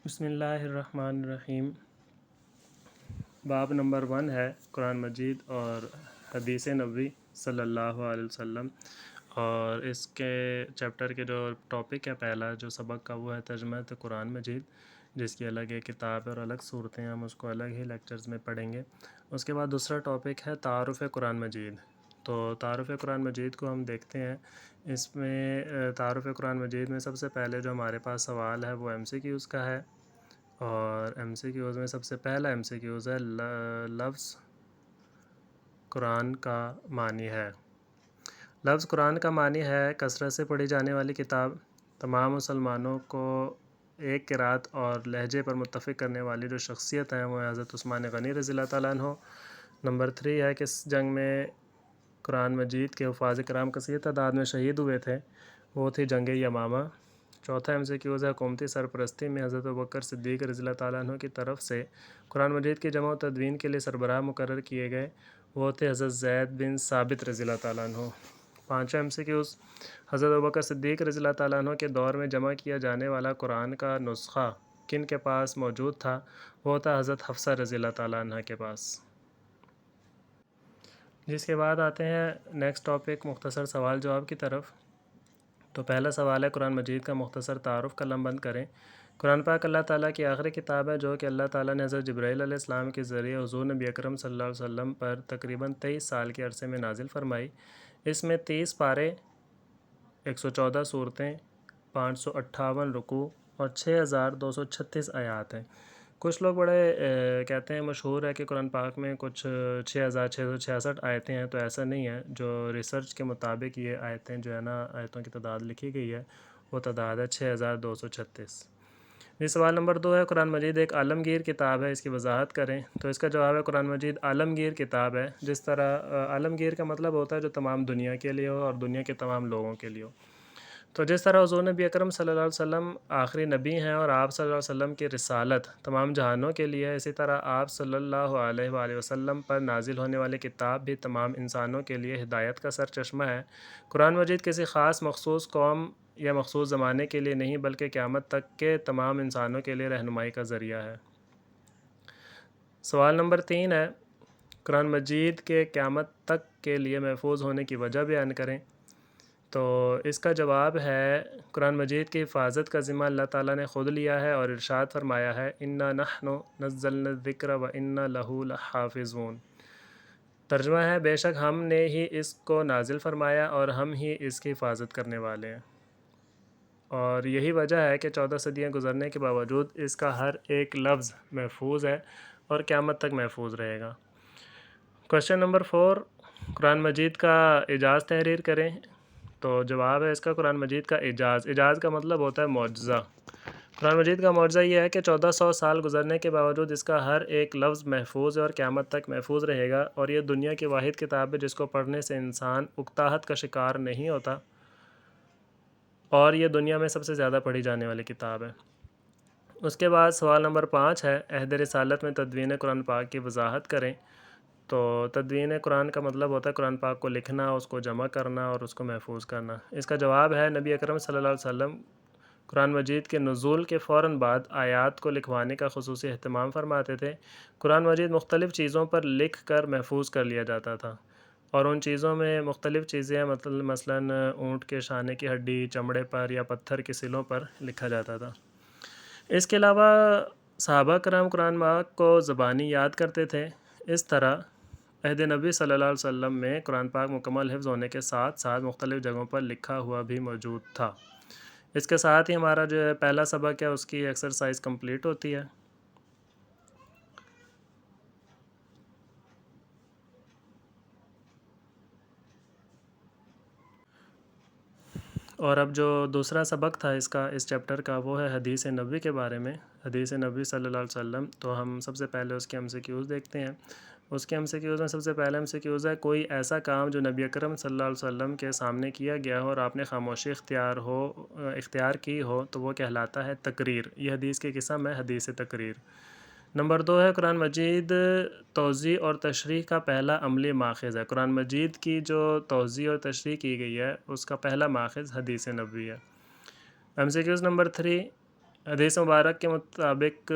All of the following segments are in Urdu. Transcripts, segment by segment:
بسم اللہ الرحمن الرحیم۔ باب نمبر 1 ہے قرآن مجید اور حدیث نبوی صلی اللہ علیہ وسلم، اور اس کے چیپٹر کے جو ٹاپک ہے پہلا جو سبق کا وہ ہے ترجمہ قرآن مجید، جس کی الگ ایک کتاب ہے اور الگ صورتیں ہیں، ہم اس کو الگ ہی لیکچرز میں پڑھیں گے۔ اس کے بعد دوسرا ٹاپک ہے تعارف قرآن مجید۔ تو تعارف قرآن مجید کو ہم دیکھتے ہیں۔ اس میں تعارف قرآن مجید میں سب سے پہلے جو ہمارے پاس سوال ہے وہ MCQs کا ہے، اور MCQs میں سب سے پہلا MCQs ہے لفظ قرآن کا معنی ہے۔ لفظ قرآن کا معنی ہے کثرت سے پڑھی جانے والی کتاب، تمام مسلمانوں کو ایک قرات اور لہجے پر متفق کرنے والی جو شخصیت ہے وہ حضرت عثمان غنی رضی اللہ تعالیٰ عنہ۔ نمبر 3 ہے کہ اس جنگ میں قرآن مجید کے حفاظ کرام کثیر تعداد میں شہید ہوئے تھے، وہ تھی جنگ یمامہ۔ چوتھا MCQs ہے حکومتی سرپرستی میں حضرت ابوبکر صدیق رضی اللہ تعالیٰ عنہ کی طرف سے قرآن مجید کی جمع و تدوین کے لیے سربراہ مقرر کیے گئے، وہ تھے حضرت زید بن ثابت رضی اللہ تعالیٰ عنہ۔ پانچواں MCQs حضرت ابوبکر صدیق رضی اللہ تعالیٰ عنہ کے دور میں جمع کیا جانے والا قرآن کا نسخہ کن کے پاس موجود تھا، وہ تھا حضرت حفصہ رضی اللہ تعالیٰ عنہ کے پاس۔ جس کے بعد آتے ہیں نیکسٹ ٹاپک مختصر سوال جواب کی طرف۔ تو پہلا سوال ہے قرآن مجید کا مختصر تعارف قلم بند کریں۔ قرآن پاک اللہ تعالیٰ کی آخری کتاب ہے جو کہ اللہ تعالیٰ نے حضرت جبرائیل علیہ السلام کے ذریعے حضور نبی اکرم صلی اللہ علیہ وسلم پر تقریباً 23 سال کے عرصے میں نازل فرمائی۔ اس میں 30 پارے، 114 صورتیں، 558 رکوع اور 6236 آیات ہیں۔ کچھ لوگ بڑے کہتے ہیں مشہور ہے کہ قرآن پاک میں کچھ 6666 آیتیں ہیں، تو ایسا نہیں ہے۔ جو ریسرچ کے مطابق یہ آیتیں جو ہے نا، آیتوں کی تعداد لکھی گئی ہے وہ تعداد ہے 6236۔ یہ سوال نمبر 2 ہے قرآن مجید ایک عالمگیر کتاب ہے، اس کی وضاحت کریں۔ تو اس کا جواب ہے قرآن مجید عالمگیر کتاب ہے۔ جس طرح عالمگیر کا مطلب ہوتا ہے جو تمام دنیا کے لیے ہو اور دنیا کے تمام لوگوں کے لیے ہو۔ تو جس طرح حضور نبی اکرم صلی اللہ علیہ وسلم آخری نبی ہیں اور آپ صلی اللہ علیہ وسلم کی رسالت تمام جہانوں کے لیے ہے، اسی طرح آپ صلی اللہ علیہ وآلہ وسلم پر نازل ہونے والی کتاب بھی تمام انسانوں کے لیے ہدایت کا سرچشمہ ہے۔ قرآن مجید کسی خاص مخصوص قوم یا مخصوص زمانے کے لیے نہیں بلکہ قیامت تک کے تمام انسانوں کے لیے رہنمائی کا ذریعہ ہے۔ سوال نمبر 3 ہے قرآن مجید کے قیامت تک کے لیے محفوظ ہونے کی وجہ بیان کریں۔ تو اس کا جواب ہے قرآن مجید کی حفاظت کا ذمہ اللہ تعالیٰ نے خود لیا ہے اور ارشاد فرمایا ہے اِنَّا نَحْنُ نَزَّلْنَا الذِّكْرَ وَإِنَّا لَهُ لَحَافِظُونَ۔ ترجمہ ہے بے شک ہم نے ہی اس کو نازل فرمایا اور ہم ہی اس کی حفاظت کرنے والے ہیں۔ اور یہی وجہ ہے کہ 14 صدیاں گزرنے کے باوجود اس کا ہر ایک لفظ محفوظ ہے اور قیامت تک محفوظ رہے گا۔ کوشچن نمبر 4 قرآن مجید کا اعجاز تحریر کریں۔ تو جواب ہے اس کا قرآن مجید کا اعجاز۔ اعجاز کا مطلب ہوتا ہے معجزہ۔ قرآن مجید کا معجزہ یہ ہے کہ 1400 سال گزرنے کے باوجود اس کا ہر ایک لفظ محفوظ ہے اور قیامت تک محفوظ رہے گا، اور یہ دنیا کی واحد کتاب ہے جس کو پڑھنے سے انسان اکتاہٹ کا شکار نہیں ہوتا، اور یہ دنیا میں سب سے زیادہ پڑھی جانے والی کتاب ہے۔ اس کے بعد سوال نمبر 5 ہے عہد رسالت میں تدوین قرآن پاک کی وضاحت کریں۔ تو تدوین قرآن کا مطلب ہوتا ہے قرآن پاک کو لکھنا، اس کو جمع کرنا اور اس کو محفوظ کرنا۔ اس کا جواب ہے نبی اکرم صلی اللہ علیہ وسلم قرآن مجید کے نزول کے فوراً بعد آیات کو لکھوانے کا خصوصی اہتمام فرماتے تھے۔ قرآن مجید مختلف چیزوں پر لکھ کر محفوظ کر لیا جاتا تھا، اور ان چیزوں میں مختلف چیزیں مثلاً اونٹ کے شانے کی ہڈی، چمڑے پر یا پتھر کی سلوں پر لکھا جاتا تھا۔ اس کے علاوہ صحابہ کرام قرآن پاک کو زبانی یاد کرتے تھے۔ اس طرح عہد نبی صلی اللہ علیہ وسلم میں قرآن پاک مکمل حفظ ہونے کے ساتھ ساتھ مختلف جگہوں پر لکھا ہوا بھی موجود تھا۔ اس کے ساتھ ہی ہمارا جو پہلا سبق ہے اس کی ایکسرسائز کمپلیٹ ہوتی ہے۔ اور اب جو دوسرا سبق تھا اس چیپٹر کا وہ ہے حدیث نبوی کے بارے میں، حدیث نبوی صلی اللہ علیہ وسلم۔ تو ہم سب سے پہلے اس کے MCQs دیکھتے ہیں۔ اس کے MCQs میں سب سے پہلا MCQs ہے کوئی ایسا کام جو نبی اکرم صلی اللہ علیہ وسلم کے سامنے کیا گیا ہو اور آپ نے خاموشی اختیار کی ہو تو وہ کہلاتا ہے تقریر۔ یہ حدیث کی قسم ہے حدیث تقریر۔ نمبر 2 ہے قرآن مجید توضیح اور تشریح کا پہلا عملی ماخذ ہے۔ قرآن مجید کی جو توضیح اور تشریح کی گئی ہے اس کا پہلا ماخذ حدیث نبوی ہے۔ MCQs نمبر 3 حدیث مبارک کے مطابق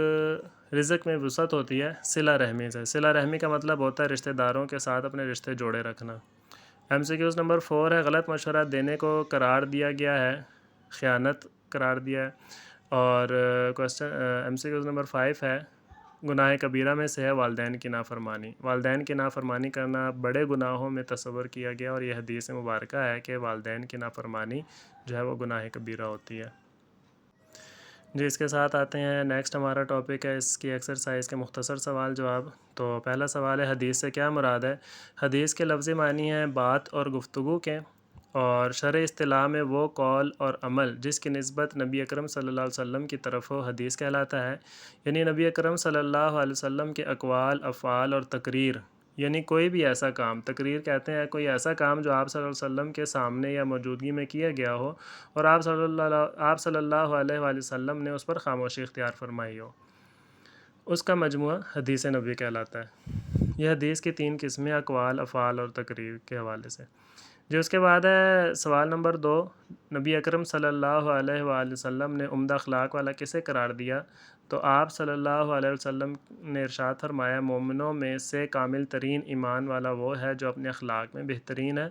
رزق میں وسعت ہوتی ہے صلہ رحمی سے۔ صلہ رحمی کا مطلب ہوتا ہے رشتہ داروں کے ساتھ اپنے رشتے جوڑے رکھنا۔ MCQs نمبر 4 ہے، غلط مشورہ دینے کو قرار دیا گیا ہے، خیانت قرار دیا ہے۔ اور MCQs نمبر 5 ہے، گناہ کبیرہ میں سے ہے والدین کی نافرمانی۔ والدین کی نافرمانی کرنا بڑے گناہوں میں تصور کیا گیا، اور یہ حدیث مبارکہ ہے کہ والدین کی نافرمانی جو ہے وہ گناہ کبیرہ ہوتی ہے۔ جی اس کے ساتھ آتے ہیں نیکسٹ ہمارا ٹاپک ہے اس کی ایکسرسائز کے مختصر سوال جواب۔ تو پہلا سوال ہے، حدیث سے کیا مراد ہے؟ حدیث کے لفظی معنی ہیں بات اور گفتگو کے، اور شرعی اصطلاح میں وہ قول اور عمل جس کی نسبت نبی اکرم صلی اللہ علیہ وسلم کی طرف ہو حدیث کہلاتا ہے۔ یعنی نبی اکرم صلی اللہ علیہ وسلم کے اقوال، افعال اور تقریر، یعنی کوئی بھی ایسا کام، تقریر کہتے ہیں کوئی ایسا کام جو آپ صلی اللہ علیہ وسلم کے سامنے یا موجودگی میں کیا گیا ہو اور آپ صلی اللہ علیہ وآلہ وسلم نے اس پر خاموشی اختیار فرمائی ہو، اس کا مجموعہ حدیث نبوی کہلاتا ہے۔ یہ حدیث کی 3 قسمیں، اقوال، افعال اور تقریر کے حوالے سے۔ جو اس کے بعد ہے سوال نمبر 2، نبی اکرم صلی اللہ علیہ وآلہ وسلم نے عمدہ اخلاق والا کسے قرار دیا؟ تو آپ صلی اللہ علیہ وسلم نے ارشاد فرمایا، مومنوں میں سے کامل ترین ایمان والا وہ ہے جو اپنے اخلاق میں بہترین ہے،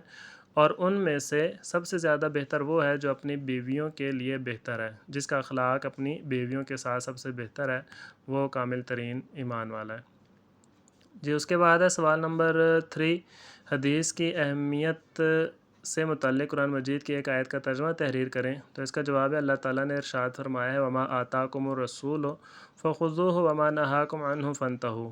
اور ان میں سے سب سے زیادہ بہتر وہ ہے جو اپنی بیویوں کے لیے بہتر ہے۔ جس کا اخلاق اپنی بیویوں کے ساتھ سب سے بہتر ہے وہ کامل ترین ایمان والا ہے۔ جی اس کے بعد ہے سوال نمبر 3، حدیث کی اہمیت سے متعلق قرآن مجید کی ایک آیت کا ترجمہ تحریر کریں۔ تو اس کا جواب ہے، اللہ تعالیٰ نے ارشاد فرمایا ہے، وما آتاکم الرسول فخذوہ وما نہاکم عنہ فانتہوا۔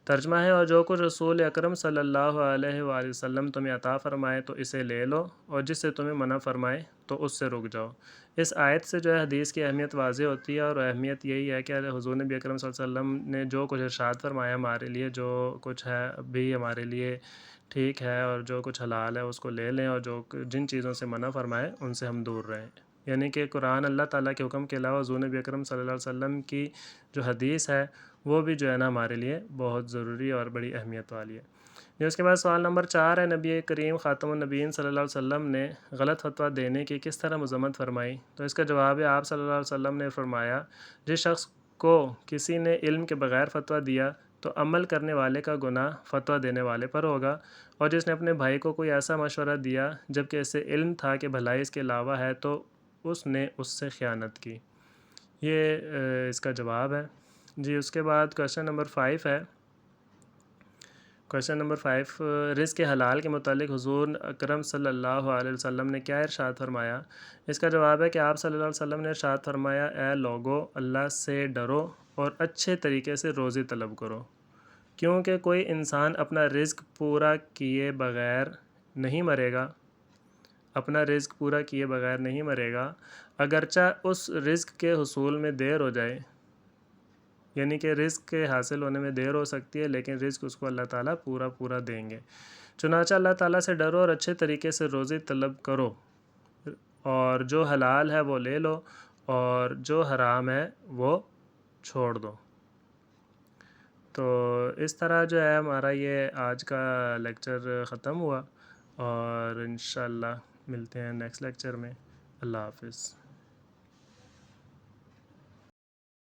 ترجمہ ہے، اور جو کچھ رسول اکرم صلی اللہ علیہ وآلہ وسلم تمہیں عطا فرمائے تو اسے لے لو، اور جس سے تمہیں منع فرمائے تو اس سے رک جاؤ۔ اس آیت سے جو ہے حدیث کی اہمیت واضح ہوتی ہے، اور اہمیت یہی ہے کہ حضور نبی اکرم صلی اللہ علیہ وسلم نے جو کچھ ارشاد فرمایا ہمارے لیے، جو کچھ ہے بھی ہمارے لیے ٹھیک ہے، اور جو کچھ حلال ہے اس کو لے لیں، اور جن چیزوں سے منع فرمائے ان سے ہم دور رہیں۔ یعنی کہ قرآن اللہ تعالیٰ کے حکم کے علاوہ حضور نبی اکرم صلی اللہ علیہ وسلم کی جو حدیث ہے وہ بھی جو ہے نا ہمارے لیے بہت ضروری اور بڑی اہمیت والی ہے۔ اس کے بعد سوال نمبر 4 ہے، نبی کریم خاتم النبیین صلی اللہ علیہ وسلم نے غلط فتویٰ دینے کی کس طرح مذمت فرمائی؟ تو اس کا جواب ہے، آپ صلی اللہ علیہ وسلم نے فرمایا، جس شخص کو کسی نے علم کے بغیر فتویٰ دیا تو عمل کرنے والے کا گناہ فتویٰ دینے والے پر ہوگا، اور جس نے اپنے بھائی کو کوئی ایسا مشورہ دیا جبکہ اسے علم تھا کہ بھلائی اس کے علاوہ ہے تو اس نے اس سے خیانت کی۔ یہ اس کا جواب ہے۔ جی اس کے بعد کویشچن نمبر 5 ہے، کویشچن نمبر 5، رزق حلال کے متعلق حضور اکرم صلی اللہ علیہ وسلم نے کیا ارشاد فرمایا؟ اس کا جواب ہے کہ آپ صلی اللہ علیہ وسلم نے ارشاد فرمایا، اے لوگو، اللہ سے ڈرو اور اچھے طریقے سے روزی طلب کرو، کیونکہ کوئی انسان اپنا رزق پورا کیے بغیر نہیں مرے گا، اپنا رزق پورا کیے بغیر نہیں مرے گا، اگرچہ اس رزق کے حصول میں دیر ہو جائے، یعنی کہ رزق کے حاصل ہونے میں دیر ہو سکتی ہے لیکن رزق اس کو اللہ تعالیٰ پورا دیں گے۔ چنانچہ اللہ تعالیٰ سے ڈرو اور اچھے طریقے سے روزی طلب کرو، اور جو حلال ہے وہ لے لو اور جو حرام ہے وہ چھوڑ دو۔ تو اس طرح جو ہے ہمارا یہ آج کا لیکچر ختم ہوا، اور انشاءاللہ ملتے ہیں نیکسٹ لیکچر میں۔ اللہ حافظ۔